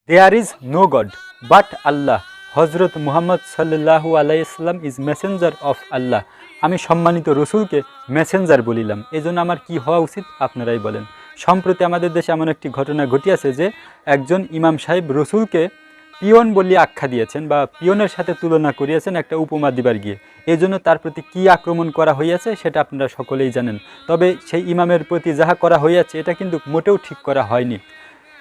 There is no God but Allah. হজরত মুহাম্মদ সাল্লাল্লাহু আলাইহি সাল্লাম ইজ মেসেঞ্জার অফ আল্লাহ। আমি সম্মানিত রসুলকে মেসেঞ্জার বলিলাম। এই জন্য আমার কী হওয়া উচিত আপনারাই বলেন। সম্প্রতি আমাদের দেশে এমন একটি ঘটনা ঘটিয়াছে যে একজন ইমাম সাহেব রসুলকে পিয়ন বলিয়া আখ্যা দিয়েছেন বা পিয়নের সাথে তুলনা করিয়াছেন একটা উপমা দিবার গিয়ে। এই জন্য তার প্রতি কী আক্রমণ করা হইয়াছে সেটা আপনারা সকলেই জানেন। তবে সেই ইমামের প্রতি যাহা করা হইয়াছে এটা কিন্তু মোটেও ঠিক করা হয়নি।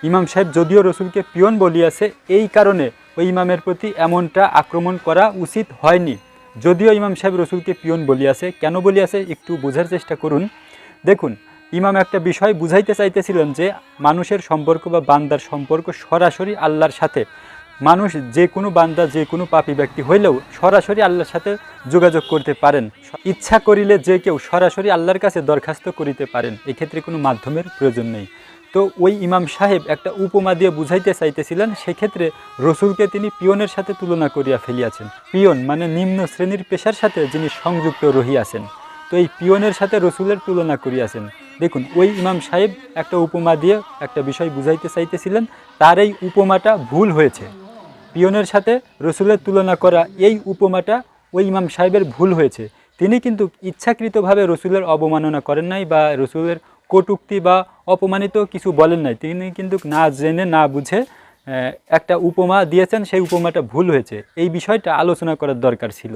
ইমাম সাহেব যদিও রসুলকে পিয়ন বলিয়াছে, এই কারণে ওই ইমামের প্রতি এমনটা আক্রমণ করা উচিত হয়নি। যদিও ইমাম সাহেব রসুলকে পিয়ন বলিয়াছে, কেন বলিয়াছে একটু বোঝার চেষ্টা করুন। দেখুন, ইমাম একটা বিষয় বুঝাইতে চাইতেছিলেন যে মানুষের সম্পর্ক বা বান্দার সম্পর্ক সরাসরি আল্লাহর সাথে। মানুষ যে কোনো বান্দা যে কোনো পাপী ব্যক্তি হইলেও সরাসরি আল্লাহর সাথে যোগাযোগ করতে পারেন। ইচ্ছা করিলে যে কেউ সরাসরি আল্লাহর কাছে দরখাস্ত করিতে পারেন, এক্ষেত্রে কোনো মাধ্যমের প্রয়োজন নেই। তো ওই ইমাম সাহেব একটা উপমা দিয়ে বুঝাইতে চাইতেছিলেন, সেক্ষেত্রে রসুলকে তিনি পিয়নের সাথে তুলনা করিয়া ফেলিয়াছেন। পিয়ন মানে নিম্ন শ্রেণীর পেশার সাথে যিনি সংযুক্ত রহিয়াছেন, তো এই পিয়নের সাথে রসুলের তুলনা করিয়াছেন। দেখুন, ওই ইমাম সাহেব একটা উপমা দিয়ে একটা বিষয় বুঝাইতে চাইতেছিলেন, তার এই উপমাটা ভুল হয়েছে। পিয়নের সাথে রসুলের তুলনা করা এই উপমাটা ওই ইমাম সাহেবের ভুল হয়েছে। তিনি কিন্তু ইচ্ছাকৃতভাবে রসুলের অবমাননা করেন নাই বা রসুলের কটূক্তি বা অপমানিত কিছু বলেন নাই। তিনি কিন্তু না জেনে না বুঝে একটা উপমা দিয়েছেন, সেই উপমাটা ভুল হয়েছে। এই বিষয়টা আলোচনা করার দরকার ছিল।